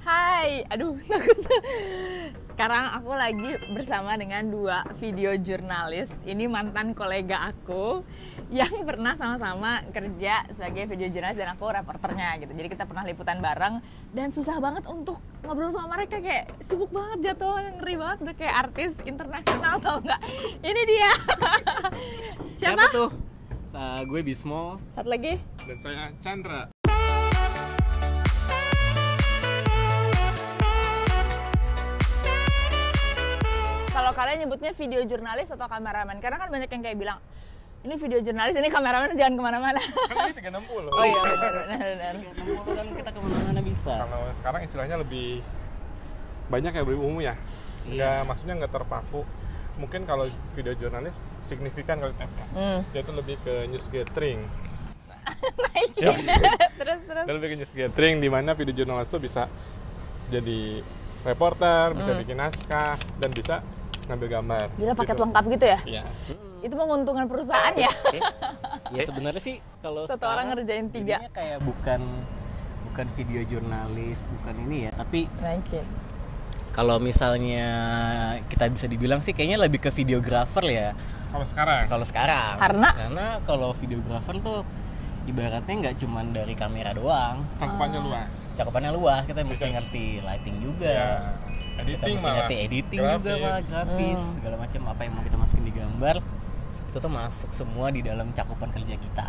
Hai, aduh takut. Sekarang aku lagi bersama dengan dua video jurnalis. Ini mantan kolega aku yang pernah sama-sama kerja sebagai video jurnalis dan aku reporternya gitu. Jadi kita pernah liputan bareng dan susah banget untuk ngobrol sama mereka, kayak sibuk banget, jatuh ngeri banget, udah kayak artis internasional tau nggak? Ini dia. Siapa tuh? Gue Bismo. Satu lagi. Dan saya Chandra. Kalau kalian nyebutnya video jurnalis atau kameramen? Karena kan banyak yang kayak bilang, ini video jurnalis, ini kameramen, jangan kemana-mana. Kan ini 360. Oh iya, benar. 360 kan kita kemana-mana bisa. Kalau sekarang istilahnya lebih banyak ya, lebih umum ya. Maksudnya nggak terpaku. Mungkin kalau video jurnalis signifikan kalau temanya. Dia itu lebih ke news gathering. Terus. Dia lebih ke news gathering, di mana video jurnalis itu bisa jadi reporter, bisa bikin naskah, dan bisa ngambil gambar. Gila, paket gitu. lengkap gitu ya? Iya. Itu menguntungkan perusahaan ya? Ya sebenarnya sih kalau satu orang ngerjain 3. jadinya kayak bukan video jurnalis, bukan ini ya, tapi Naikin. kalau misalnya kita bisa dibilang sih kayaknya lebih ke videographer ya. Kalau sekarang. Karena kalau videographer tuh ibaratnya nggak cuma dari kamera doang, cakupannya luas, kita mesti ngerti lighting juga, kita mesti ngerti editing juga, grafis, segala macam apa yang mau kita masukin di gambar itu tuh masuk semua di dalam cakupan kerja kita.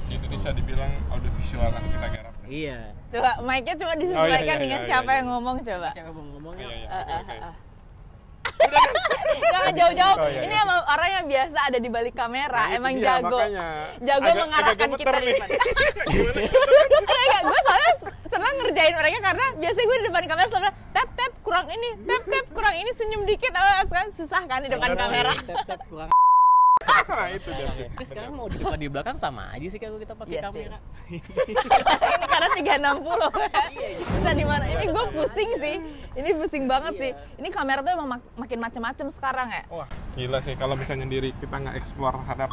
Itu bisa dibilang audiovisual yang kita garap. Iya. Coba mic-nya cuma disesuaikan dengan siapa yang ngomong coba. Siapa mau ngomongnya? Jangan jauh-jauh. Oh, iya. Ini emang orang yang biasa ada di balik kamera, Nah, emang itu dia, jago. makanya. Jago Agak mengarahkan gemeter kita. nih. Enggak, gue soalnya senang ngerjain mereka karena biasanya gue di depan kamera selalu bilang, tap kurang ini, tap kurang ini, senyum dikit, kan susah kan di depan kamera. Tap kurang. Nah, itu dia sih. Tapi sekarang mau di depan di belakang sama aja sih kalau kita pakai Iya sih. kamera. Ini karena 360. Bisa di mana? Ini gue pusing sih. Ini pusing banget sih. Ini kamera tuh emang makin macem-macem sekarang ya. Wah, gila sih kalau misalnya diri kita nggak explore terhadap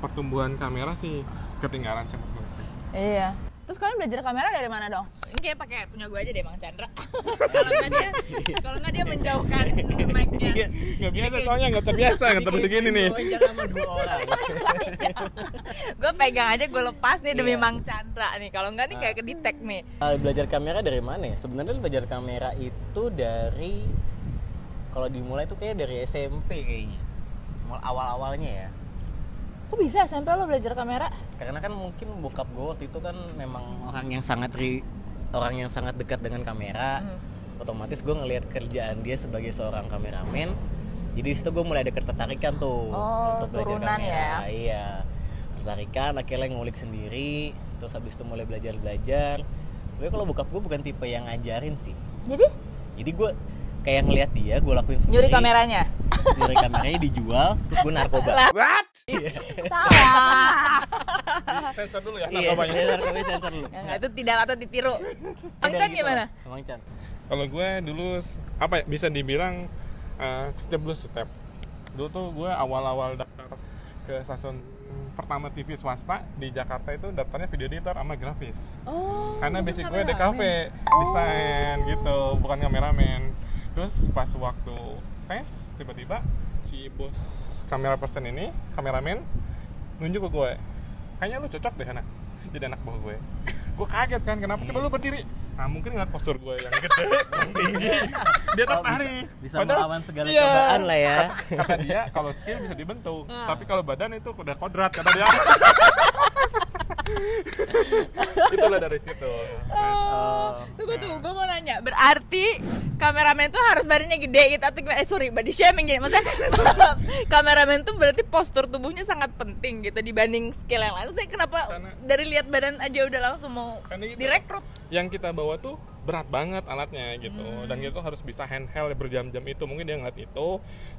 pertumbuhan kamera sih ketinggalan sih menurut gue sih. Iya. Terus kalian belajar kamera dari mana dong? Ini kayak pakai punya gue aja deh, Bang Chandra. Kalau nggak dia menjauhkan mic-nya. Nggak biasa soalnya, nggak terbiasa, nggak terus segini nih. Jangan sama 2 orang. Gue pegang aja, gue lepas nih demi Bang Chandra nih. Kalau nggak nih kayak kedetek nih. Belajar kamera dari mana ya? Sebenarnya belajar kamera itu dari, kalau dimulai tuh kayak dari SMP kayaknya. Awal-awalnya ya. Kok bisa SMP lo belajar kamera? Karena kan mungkin bokap gue waktu itu kan memang orang yang sangat dekat dengan kamera. Otomatis gue ngelihat kerjaan dia sebagai seorang kameramen. Jadi di situ gue mulai ada ketertarikan tuh untuk belajar turunan kamera. Ya? Iya. Ketertarikan, akhirnya ngulik sendiri. Terus habis itu mulai belajar. Tapi kalau bokap gue bukan tipe yang ngajarin sih. Jadi gue kayak ngelihat dia, gue lakuin sendiri. Nyuri kameranya? Nyuri kameranya dijual, terus gue narkoba. What? Salah. Sensor dulu ya Iya, narkobanya. narkobanya sensor dulu. Enggak, itu tidak patut ditiru. Bang Chan gimana? Bang Chan. Kalau gue dulu bisa dibilang ceblus step. Dulu tuh gue awal-awal daftar ke stasiun pertama TV swasta di Jakarta itu daftarnya video editor sama grafis. Karena basic gue DKV, desain gitu, bukan kameramen. Terus pas waktu tes, tiba-tiba si bos kamera person ini, kameramen, nunjuk ke gue, kayaknya lu cocok deh anak, jadi anak buah gue. Gue kaget kan, kenapa? Coba lu berdiri. Nah mungkin ngeliat postur gue yang gede, yang tinggi, dia tertarik. Bisa melawan segala cobaan lah ya. Kata dia, kalau skill bisa dibentuk, tapi kalau badan itu udah kodrat, kata dia. Itulah dari situ. Tunggu, gue mau nanya. Berarti kameramen tuh harus badannya gede gitu atau body shaming jadi. Maksudnya kameramen tuh berarti postur tubuhnya sangat penting gitu dibanding skill yang lain. Maksudnya kenapa dari lihat badan aja udah langsung mau direkrut? Yang kita bawa tuh berat banget alatnya gitu, dan kita harus bisa handheld berjam-jam itu. Mungkin dia ngeliat itu,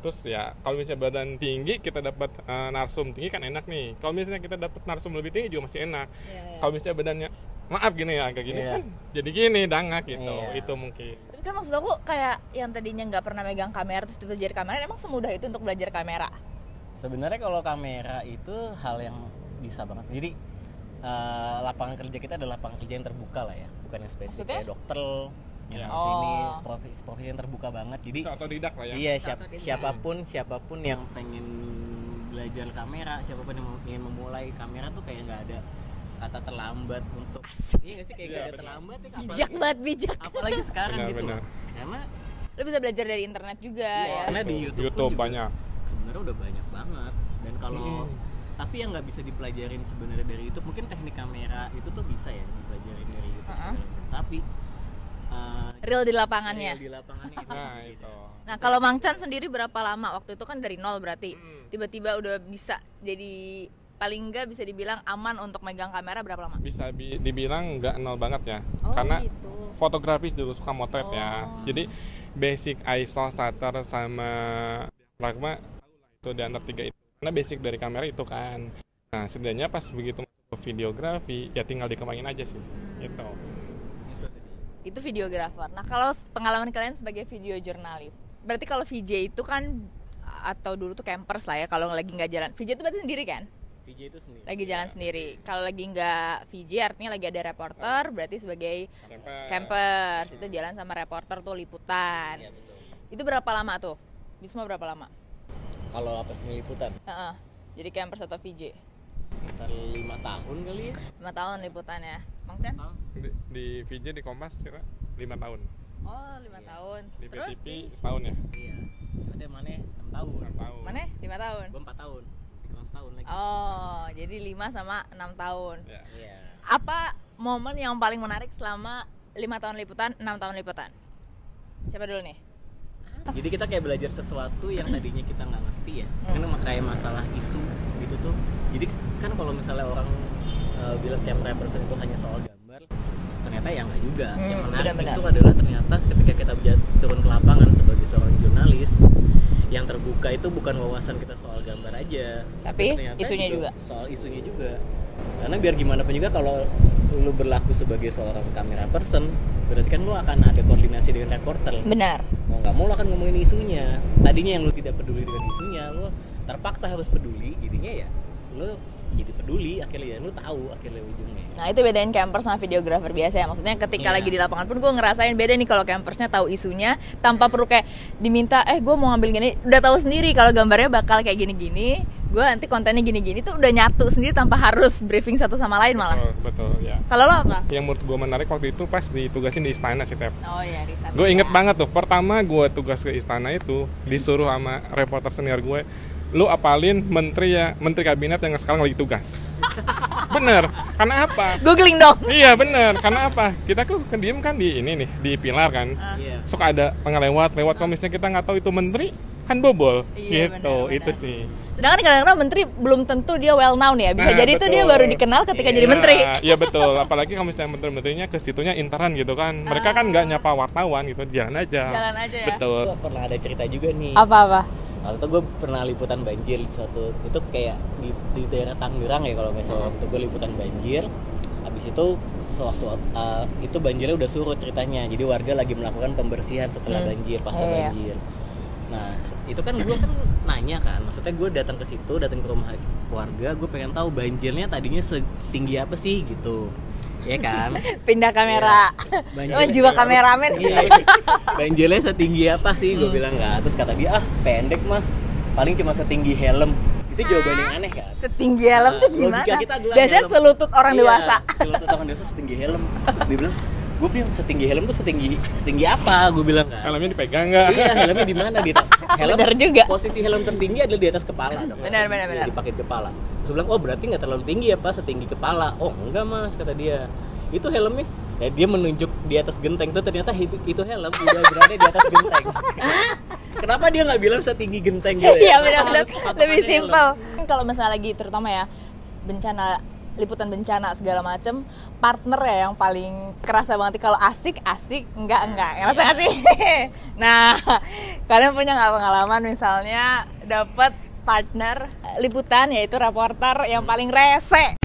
terus ya kalau misalnya badan tinggi kita dapat narsum tinggi kan enak nih. Kalau misalnya kita dapat narsum lebih tinggi juga masih enak. Kalau misalnya badannya maaf gini ya agak gini kan jadi gini dangak gitu. Itu mungkin. Tapi kan maksud aku kayak yang tadinya nggak pernah megang kamera terus tiba jadi kamera, emang semudah itu untuk belajar kamera? Sebenarnya kalau kamera itu hal yang bisa banget. Jadi lapangan kerja kita adalah lapangan kerja yang terbuka lah ya, bukan yang spesifik kayak dokter, yang harus ini profesi yang terbuka banget. Jadi otodidak lah ya. Iya, siapapun yang pengen belajar kamera, siapapun yang ingin memulai kamera tuh kayak nggak ada kata terlambat untuk iya nggak sih, kayak nggak ada terlambat ya, bijak apalagi sekarang benar, gitu benar. Karena lo bisa belajar dari internet juga ya. Karena di YouTube juga banyak sebenarnya udah banyak banget. Dan kalau tapi yang nggak bisa dipelajarin sebenarnya dari YouTube, mungkin teknik kamera itu tuh bisa ya dipelajarin dari YouTube tapi real di lapangannya. Nah, itu. Nah, kalau Mang Chan sendiri berapa lama? Waktu itu kan dari nol berarti. Tiba-tiba udah bisa jadi paling enggak bisa dibilang aman untuk megang kamera berapa lama? Bisa dibilang nggak nol banget ya. Karena gitu. Fotografis dulu suka motret ya. Jadi basic ISO, shutter sama diafragma itu di under 3 itu. Karena basic dari kamera itu kan. Nah, setidaknya pas begitu masuk ke videografi ya tinggal dikembangin aja sih. Gitu. Itu videografer. Nah, kalau pengalaman kalian sebagai video jurnalis, berarti kalau VJ itu kan atau dulu tuh campers lah ya, kalau lagi nggak jalan. VJ itu berarti sendiri kan? VJ itu sendiri. Lagi jalan sendiri. Kalau lagi nggak VJ artinya lagi ada reporter, berarti sebagai campers. Itu jalan sama reporter tuh liputan. Iya, betul. Itu berapa lama tuh? Bisma berapa lama? Kalau apa liputan? Jadi campers atau VJ? Sekitar 5 tahun kali ya. 5 tahun liputannya. Mang Chan? Di VJ di Kompas kira 5 tahun. Oh, 5 tahun. Di Terus PTV setahun ya? Iya. Berarti mana 6 tahun. 6 tahun. Mana? 5 tahun. Gua 4 tahun. Dikurang setahun lagi. Oh, jadi 5 sama 6 tahun. Iya. Apa momen yang paling menarik selama 5 tahun liputan, 6 tahun liputan? Siapa dulu nih? Jadi kita kayak belajar sesuatu yang tadinya kita nggak ngerti ya. Karena kayak masalah isu gitu tuh. Jadi kan kalau misalnya orang bilang camera person itu hanya soal gambar, ternyata ya nggak juga. Yang menarik itu adalah ternyata ketika kita turun ke lapangan sebagai seorang jurnalis, yang terbuka itu bukan wawasan kita soal gambar aja, tapi isunya juga. Soal isunya juga. Karena biar gimana pun juga kalau lu berlaku sebagai seorang kamera person, berarti kan lu akan ada koordinasi dengan reporter. Benar. Mau nggak mau lu akan ngomongin isunya. Tadinya yang lu tidak peduli dengan isunya, lu terpaksa harus peduli. Jadinya ya lu jadi peduli, akhirnya ya lu tahu akhirnya ujungnya. Nah, itu bedain camper sama videografer biasa ya. Maksudnya ketika lagi di lapangan pun gue ngerasain beda nih kalau campersnya tahu isunya tanpa perlu kayak diminta gue mau ngambil gini, udah tahu sendiri kalau gambarnya bakal kayak gini-gini. Gue nanti kontennya gini-gini tuh udah nyatu sendiri tanpa harus briefing satu sama lain malah. Betul ya. Kalau lo apa? Yang menurut gue menarik waktu itu pas ditugasin di istana sih, Tep. Oh iya, di istana. Gue inget banget tuh, pertama gue tugas ke istana itu disuruh sama reporter senior gue, lu apalin menteri kabinet yang sekarang lagi tugas. Bener, karena apa? Googling dong. Iya bener, karena apa? Kita tuh diem kan di ini nih, di pilar kan. Suka ada pengelewat kalau misalnya kita nggak tahu itu menteri, kan bobol. Iya, gitu, bener. itu sih. Sedangkan kadang-kadang menteri belum tentu dia well known ya. Bisa jadi itu dia baru dikenal ketika jadi menteri. Iya betul, apalagi kalau misalnya menteri-menterinya ke situnya intern gitu kan. Mereka kan nggak nyapa wartawan gitu, jalan aja ya. Betul. Gue pernah ada cerita juga nih. Apa? Waktu itu gue pernah liputan banjir di suatu, itu kayak di daerah Tangerang ya kalau misalnya. Waktu itu gue liputan banjir. Habis itu sewaktu itu banjirnya udah surut ceritanya. Jadi warga lagi melakukan pembersihan setelah banjir, pasca banjir. Nah, itu kan gue kan nanya kan, maksudnya gue datang ke situ, datang ke rumah warga, gue pengen tahu banjirnya tadinya setinggi apa sih gitu. Iya kan? Pindah kamera. Oh, jiwa kameramen. Iya. Banjirnya setinggi apa sih? Gue bilang enggak. Terus kata dia, pendek mas, paling cuma setinggi helm. Itu jawaban yang aneh kan? Setinggi helm tuh gimana? Biasanya helm. Selutut orang dewasa. Selutut orang dewasa setinggi helm. Terus dia bilang, gue bilang setinggi helm tuh setinggi apa? Gue bilang kan. Helmnya dipegang nggak? Iya, helmnya di mana? Helm. Benar juga. Posisi helm tertinggi adalah di atas kepala. Benar. Dipakai kepala. Terus bilang, oh berarti nggak terlalu tinggi ya pak, setinggi kepala. Oh enggak mas, kata dia. Itu helmnya. Kayak dia menunjuk di atas genteng tuh, ternyata itu helm udah berada di atas genteng. Kenapa dia nggak bilang setinggi genteng gitu Iya ya? benar. Lebih simpel. Kalau misalnya lagi terutama ya bencana, liputan bencana segala macem, partner ya yang paling kerasa banget. Kalau asik enggak ngerasa nggak sih? Nah, kalian punya nggak pengalaman misalnya dapat partner liputan yaitu reporter yang paling rese